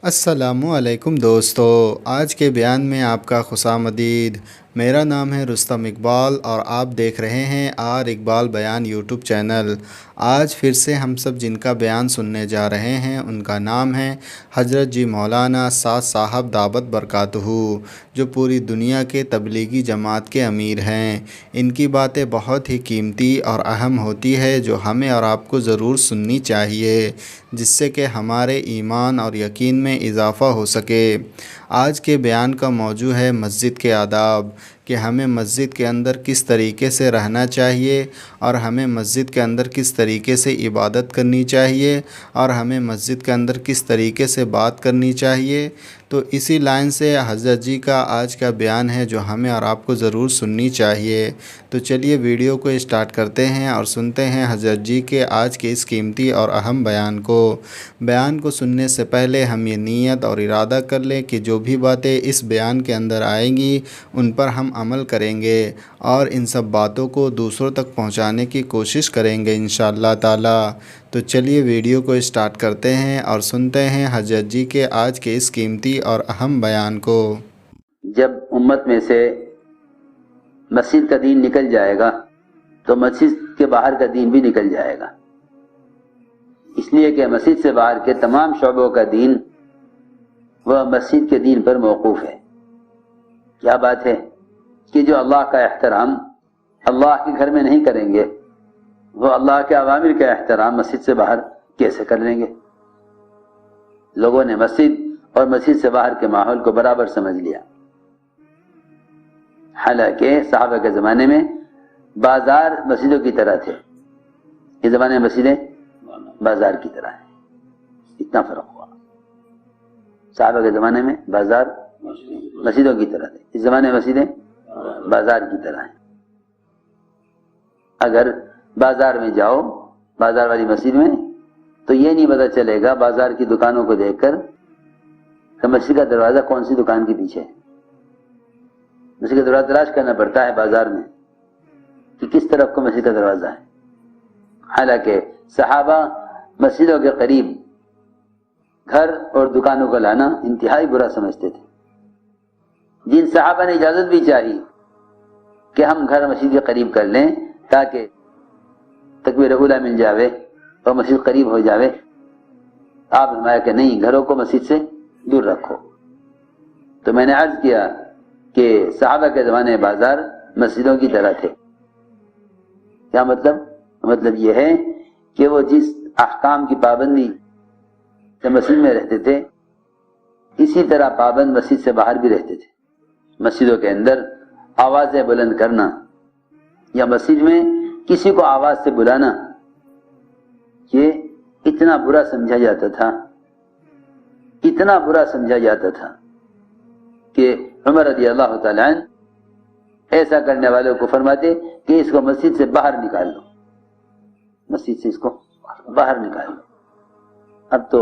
السلام علیکم دوستو، آج کے بیان میں آپ کا خوشامدید۔ میرا نام ہے رستم اقبال اور آپ دیکھ رہے ہیں آر اقبال بیان یوٹیوب چینل۔ آج پھر سے ہم سب جن کا بیان سننے جا رہے ہیں ان کا نام ہے حضرت جی مولانا سعد صاحب دامت برکاتہ، جو پوری دنیا کے تبلیغی جماعت کے امیر ہیں۔ ان کی باتیں بہت ہی قیمتی اور اہم ہوتی ہے جو ہمیں اور آپ کو ضرور سننی چاہیے، جس سے کہ ہمارے ایمان اور یقین میں اضافہ ہو سکے۔ آج کے بیان کا موضوع ہے مسجد کے آداب، کہ ہمیں مسجد کے اندر کس طریقے سے رہنا چاہیے اور ہمیں مسجد کے اندر کس طریقے سے عبادت کرنی چاہیے اور ہمیں مسجد کے اندر کس طریقے سے بات کرنی چاہیے۔ تو اسی لائن سے حضرت جی کا آج کا بیان ہے جو ہمیں اور آپ کو ضرور سننی چاہیے۔ تو چلیے ویڈیو کو اسٹارٹ کرتے ہیں اور سنتے ہیں حضرت جی کے آج کے اس قیمتی اور اہم بیان کو۔ بیان کو سننے سے پہلے ہم یہ نیت اور ارادہ کر لیں کہ جو بھی باتیں اس بیان کے اندر آئیں گی ان پر ہم عمل کریں گے اور ان سب باتوں کو دوسروں تک پہنچانے کی کوشش کریں گے انشاءاللہ تعالی۔ تو چلیے ویڈیو کو اسٹارٹ کرتے ہیں اور سنتے ہیں حضرت جی کے آج کے اس قیمتی اور اہم بیان کو۔ جب امت میں سے مسجد کا دین نکل جائے گا تو مسجد کے باہر کا دین بھی نکل جائے گا، اس لیے کہ مسجد سے باہر کے تمام شعبوں کا دین وہ مسجد کے دین پر موقوف ہے۔ کیا بات ہے کہ جو اللہ کا احترام اللہ کے گھر میں نہیں کریں گے وہ اللہ کے اوامر کا احترام مسجد سے باہر کیسے کر لیں گے؟ لوگوں نے مسجد اور مسجد سے باہر کے ماحول کو برابر سمجھ لیا، حالانکہ صحابہ کے زمانے میں بازار مسجدوں کی طرح تھے، اس زمانے میں مسجدیں بازار کی طرح ہیں، اتنا فرق ہوا۔ صحابہ کے زمانے میں بازار مسجدوں کی طرح تھے، اس زمانے میں مسجدیں بازار کی طرح ہیں۔ اگر بازار میں جاؤ، بازار والی مسجد میں، تو یہ نہیں پتہ چلے گا بازار کی دکانوں کو دیکھ کر کہ مسجد کا دروازہ کون سی دکان کے پیچھے ہے۔ مسجد کا دروازہ تلاش کرنا پڑتا ہے بازار میں کہ کس طرف کو مسجد کا دروازہ ہے، حالانکہ صحابہ مسجدوں کے قریب گھر اور دکانوں کو لانا انتہائی برا سمجھتے تھے۔ جن صحابہ نے اجازت بھی چاہی کہ ہم گھر مسجد کے قریب کر لیں تاکہ تکبیر اولیٰ مل جاوے اور مسجد قریب ہو جاوے، آپ نے فرمایا کہ نہیں، گھروں کو مسجد سے دور رکھو۔ تو میں نے عرض کیا کہ صحابہ کے زمانے میں بازار مسجدوں کی طرح تھے۔ کیا مطلب؟ مطلب یہ ہے کہ وہ جس احکام کی پابندی سے مسجد میں رہتے تھے اسی طرح پابند مسجد سے باہر بھی رہتے تھے۔ مسجدوں کے اندر آوازیں بلند کرنا یا مسجد میں کسی کو آواز سے بلانا یہ اتنا برا سمجھا جاتا تھا، اتنا برا سمجھا جاتا تھا کہ عمر رضی اللہ تعالیٰ عنہ ایسا کرنے والوں کو فرماتے کہ اس کو مسجد سے باہر نکال لو، مسجد سے اس کو باہر نکال لو۔ اب تو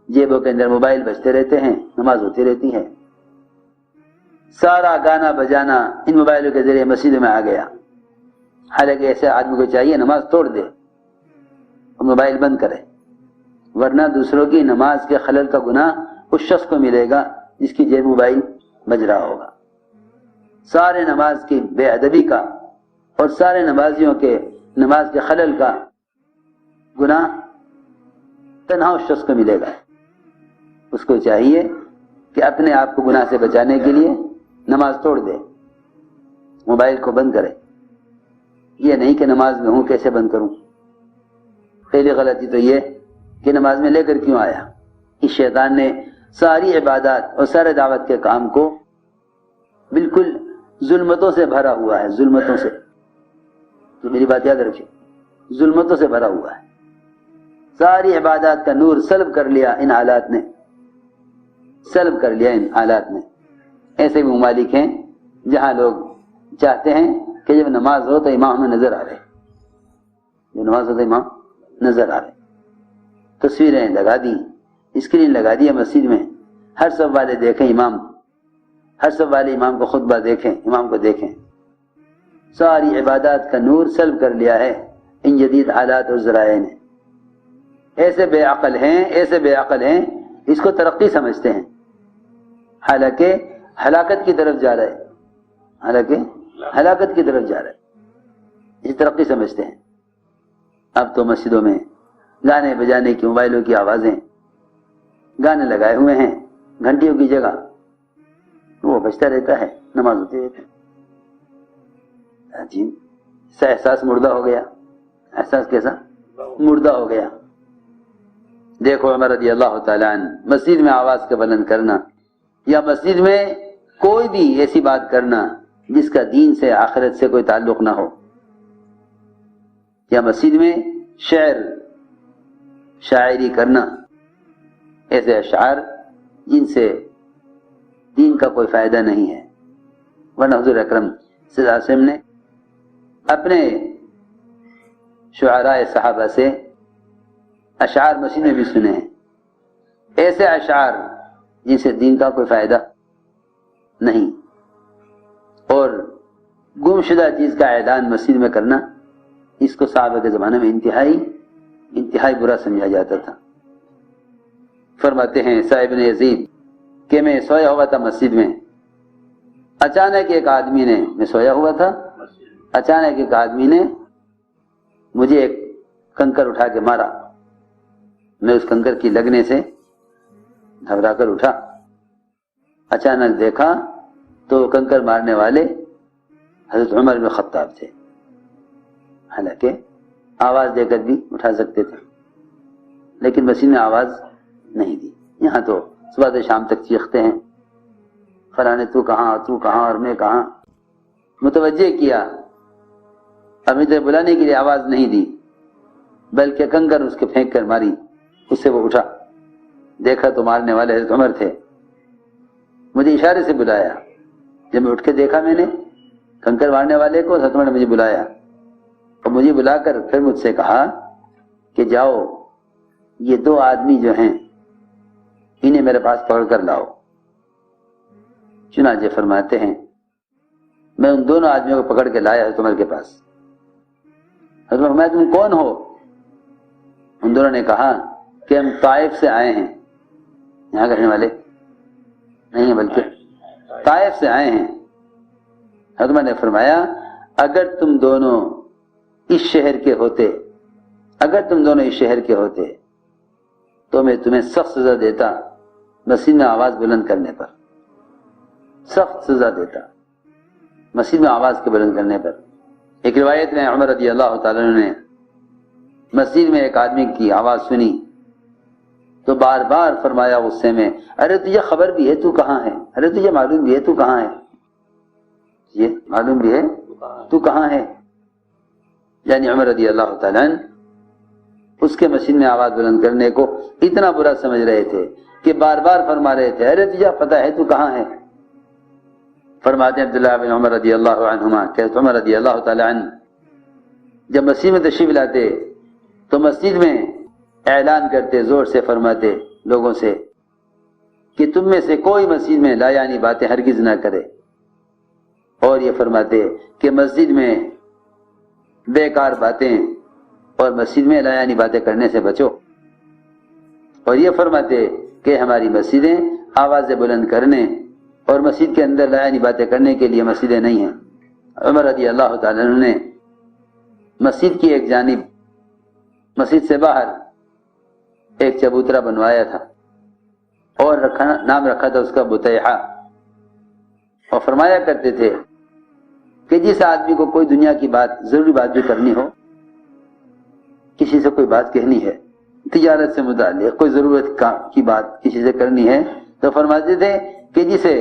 جیبوں کے اندر موبائل بجتے رہتے ہیں، نماز ہوتی رہتی ہے، سارا گانا بجانا ان موبائلوں کے ذریعے مسجد میں آ گیا، حالانکہ ایسے آدمی کو چاہیے نماز توڑ دے اور موبائل بند کرے، ورنہ دوسروں کی نماز کے خلل کا گناہ اس شخص کو ملے گا جس کی جیب موبائل بج رہا ہوگا۔ سارے نماز کی بے ادبی کا اور سارے نمازیوں کے نماز کے خلل کا گناہ تنہا اس شخص کو ملے گا۔ اس کو چاہیے کہ اپنے آپ کو گناہ سے بچانے کے لیے نماز توڑ دے، موبائل کو بند کرے۔ یہ نہیں کہ نماز میں ہوں کیسے بند کروں۔ پہلی غلطی تو یہ کہ نماز میں لے کر کیوں آیا۔ اس شیطان نے ساری عبادات اور سارے دعوت کے کام کو بالکل ظلمتوں سے بھرا ہوا ہے، ظلمتوں سے، تو میری بات یاد رکھیں، ظلمتوں سے بھرا ہوا ہے۔ ساری عبادات کا نور سلب کر لیا ان حالات نے، سلب کر لیا ان حالات نے۔ ایسے بھی ممالک ہیں جہاں لوگ چاہتے ہیں کہ جب نماز ہو تو امام میں نظر آ رہے، جب نماز ہو تو امام نظر آ رہے، تصویریں لگا دی، اسکرین لگا دی مسجد میں، ہر سب والے دیکھیں امام، ہر سب والے امام کو خطبہ دیکھیں، امام کو دیکھیں۔ ساری عبادات کا نور سلب کر لیا ہے ان جدید حالات اور ذرائع نے۔ ایسے بے عقل ہیں، ایسے بے عقل ہیں اس کو ترقی سمجھتے ہیں، حالانکہ ہلاکت کی طرف جا رہے، حالانکہ ہلاکت کی طرف جا رہے، یہ ترقی سمجھتے ہیں۔ اب تو مسجدوں میں گانے بجانے کی، موبائلوں کی آوازیں، گانے لگائے ہوئے ہیں گھنٹیوں کی جگہ، وہ بجتا رہتا ہے، نماز ہوتی رہتی ہے۔ عجیب سا احساس مردہ ہو گیا۔ احساس کیسا؟ مردہ ہو گیا۔ دیکھو عمر رضی اللہ تعالیٰ عنہ، مسجد میں آواز کا بلند کرنا یا مسجد میں کوئی بھی ایسی بات کرنا جس کا دین سے، آخرت سے کوئی تعلق نہ ہو، یا مسجد میں شاعری کرنا، ایسے اشعار جن سے دین کا کوئی فائدہ نہیں ہے۔ ورنہ حضور اکرم صلی اللہ علیہ وسلم نے اپنے شعراء صحابہ سے اشعار مسجد میں بھی سنے ہیں، ایسے اشعار جن سے دین کا کوئی فائدہ نہیں، اور گمشدہ چیز کا اعلان مسجد میں کرنا، اس کو صحابہ کے زمانے میں انتہائی برا سمجھا جاتا تھا۔ فرماتے ہیں صاحب نے یزید کہ میں سویا ہوا تھا مسجد میں، اچانک ایک آدمی نے، میں سویا ہوا تھا، اچانک ایک آدمی نے مجھے ایک کنکر اٹھا کے مارا۔ میں اس کنکر کی لگنے سے گھبرا کر اٹھا، اچانک دیکھا تو کنکر مارنے والے حضرت عمر بن خطاب تھے، حالانکہ آواز دے کر بھی اٹھا سکتے تھے، لیکن مسجد میں آواز نہیں دی۔ یہاں تو صبح سے شام تک چیختے ہیں، فلاں نے تو کہاں اور میں کہاں، متوجہ کیا، ابھی تو بلانے کے لیے آواز نہیں دی، بلکہ کنکر اس کے پھینک کر ماری، اس سے وہ اٹھا، دیکھا تو مارنے والے حضرت عمر تھے، مجھے اشارے سے بلایا، جب میں اٹھ کے دیکھا میں نے کنکر مارنے والے کو، حضرت عمر نے مجھے بلایا، اور مجھے بلا کر پھر مجھ سے کہا کہ جاؤ یہ دو آدمی جو ہیں انہیں میرے پاس پکڑ کر لاؤ۔ چنانچہ فرماتے ہیں میں ان دونوں آدمیوں کو پکڑ کے لایا حضرت عمر کے پاس۔ حضرت عمر تم کون ہو؟ ان دونوں نے کہا کہ ہم طائف سے آئے ہیں، یہاں رہنے والے نہیں ہیں بلکہ طائف سے آئے ہیں۔ حضرت عمر نے فرمایا اگر تم دونوں اس شہر کے ہوتے تو میں تمہیں سخت سزا دیتا، مسجد میں آواز بلند کرنے پر، سخت سزا دیتا مسجد میں آواز کے بلند کرنے پر۔ ایک روایت میں عمر رضی اللہ تعالیٰ عنہ نے مسجد میں ایک آدمی کی آواز سنی تو بار بار فرمایا غصے میں، ارے تجھے خبر بھی ہے تو کہاں ہے، ارے تجھے معلوم بھی ہے تو کہاں ہے، یہ معلوم بھی ہے تو کہاں ہے۔ یعنی عمر رضی اللہ تعالیٰ عنہ اس کے مسجد میں آواز بلند کرنے کو اتنا برا سمجھ رہے تھے کہ بار بار فرما رہے تھے ارے تجھے پتہ ہے تو کہاں ہے۔ فرماتے ہیں عبداللہ بن عمر رضی اللہ عنہما کہ عمر رضی اللہ تعالیٰ عنہ جب مسجد میں تشریف لاتے تو مسجد میں اعلان کرتے، زور سے فرماتے لوگوں سے کہ تم میں سے کوئی مسجد میں لا یعنی باتیں ہرگز نہ کرے، اور یہ فرماتے کہ مسجد میں بیکار باتیں اور مسجد میں لا یعنی باتیں کرنے سے بچو، اور یہ فرماتے کہ ہماری مسجدیں آوازیں بلند کرنے اور مسجد کے اندر لا یعنی باتیں کرنے کے لیے مسجدیں نہیں ہیں۔ عمر رضی اللہ تعالیٰ عنہ نے مسجد کی ایک جانب، مسجد سے باہر ایک چبوترا بنوایا تھا اور نام رکھا تھا اس کا بطیحہ، اور فرمایا کرتے تھے کہ جس آدمی کو کوئی دنیا کی بات، ضروری بات بھی کرنی ہو، کسی سے کوئی بات کہنی ہے، تجارت سے متعلق کوئی ضرورت کی بات کسی سے کرنی ہے، تو فرماتے تھے کہ جسے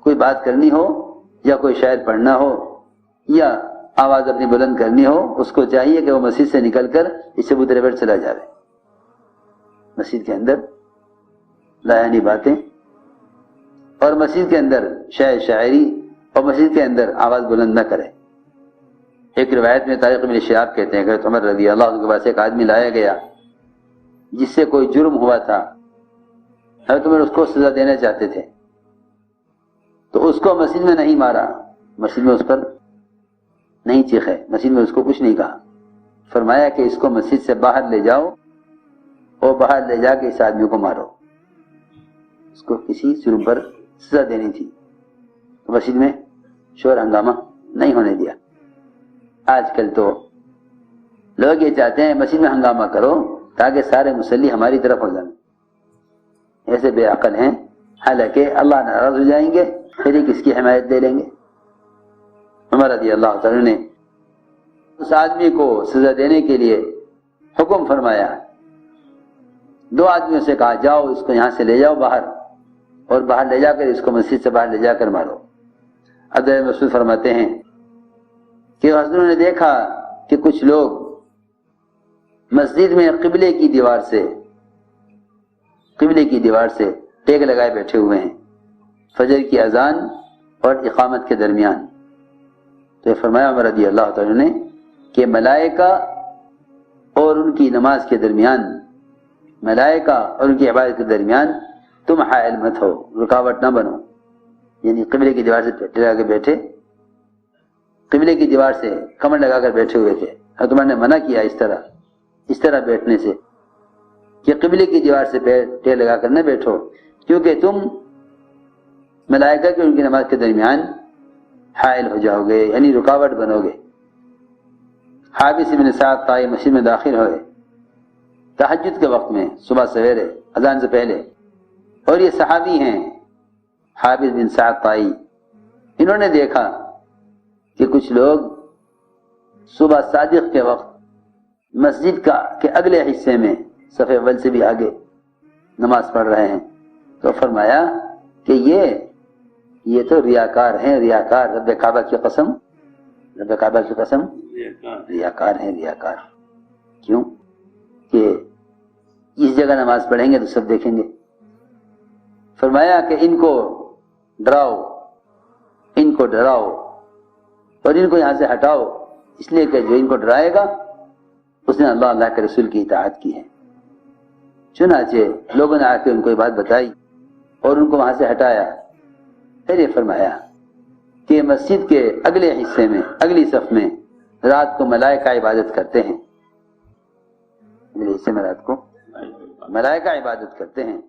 کوئی بات کرنی ہو یا کوئی شاعر پڑھنا ہو یا آواز اپنی بلند کرنی ہو، اس کو چاہیے کہ وہ مسجد سے نکل کر اس چبوترے پر چلا جائے، مسجد کے اندر لا یعنی باتیں اور مسجد کے اندر شاعر شاعری اور مسجد کے اندر آواز بلند نہ کرے۔ ایک روایت میں طارق بن شہاب کہتے ہیں کہ عمر رضی اللہ عنہ کے پاس ایک آدمی لایا گیا جس سے کوئی جرم ہوا تھا، حضرت عمر اس کو سزا دینا چاہتے تھے، تو اس کو مسجد میں نہیں مارا، مسجد میں اس پر نہیں چیخے، مسجد میں اس کو کچھ نہیں کہا، فرمایا کہ اس کو مسجد سے باہر لے جاؤ اور باہر لے جا کے اس آدمی کو مارو، اس کو کسی جرم پر سزا دینی تھی، تو مسجد میں شور ہنگامہ نہیں ہونے دیا۔ آج کل تو لوگ یہ چاہتے ہیں مسجد میں ہنگامہ کرو تاکہ سارے مصلی ہماری طرف ہو جائیں، ایسے بے عقل ہیں، حالانکہ اللہ ناراض ہو جائیں گے پھر یہ کس کی حمایت دے لیں گے۔ عمر رضی اللہ تعالیٰ نے اس آدمی کو سزا دینے کے لیے حکم فرمایا، 2 آدمیوں سے کہا جاؤ اس کو یہاں سے لے جاؤ باہر، اور باہر لے جا کر اس کو مسجد سے باہر لے جا کر مارو۔ عبداللہ بن مسعود فرماتے ہیں کہ حضور نے دیکھا کہ کچھ لوگ مسجد میں قبلے کی دیوار سے ٹیک لگائے بیٹھے ہوئے ہیں فجر کی اذان اور اقامت کے درمیان۔ تو فرمایا عمر رضی اللہ تعالیٰ نے کہ ملائکہ اور ان کی نماز کے درمیان، ملائکہ اور ان کی عبادت کے درمیان تم حائل مت ہو، رکاوٹ نہ بنو، یعنی قبلے کی دیوار سے لگا کے بیٹھے، قبلے کی دیوار سے کمر لگا کر بیٹھے ہوئے تھے، اور تمہارے نے منع کیا اس طرح بیٹھنے سے کہ قبلے کی دیوار سے ٹیک لگا کر نہ بیٹھو، کیونکہ تم ملائکہ کی ان کی نماز کے درمیان حائل ہو جاؤ گے، یعنی رکاوٹ بنو گے۔ حابس بن سعد طائی مسجد میں داخل ہوئے تہجد کے وقت میں، صبح سویرے اذان سے پہلے، اور یہ صحابی ہیں حابس بن سعد طائی۔ انہوں نے دیکھا کہ کچھ لوگ صبح صادق کے وقت مسجد کے اگلے حصے میں صف اول سے بھی آگے نماز پڑھ رہے ہیں، تو فرمایا کہ یہ تو ریاکار ہیں، ریاکار، رب کعبہ کی قسم ریاکار ہیں، ریاکار۔ کیوں کہ اس جگہ نماز پڑھیں گے تو سب دیکھیں گے۔ فرمایا کہ ان کو ڈراؤ اور ان کو یہاں سے ہٹاؤ، اس لیے کہ جو ان کو ڈرائے گا اس نے اللہ کے رسول کی اطاعت کی ہے۔ چنانچہ لوگوں نے آ کے ان کو یہ بات بتائی اور ان کو وہاں سے ہٹایا۔ پھر یہ فرمایا کہ مسجد کے اگلے حصے میں، اگلی صف میں رات کو ملائکہ عبادت کرتے ہیں، اگلے حصے میں رات کو ملائکہ عبادت کرتے ہیں۔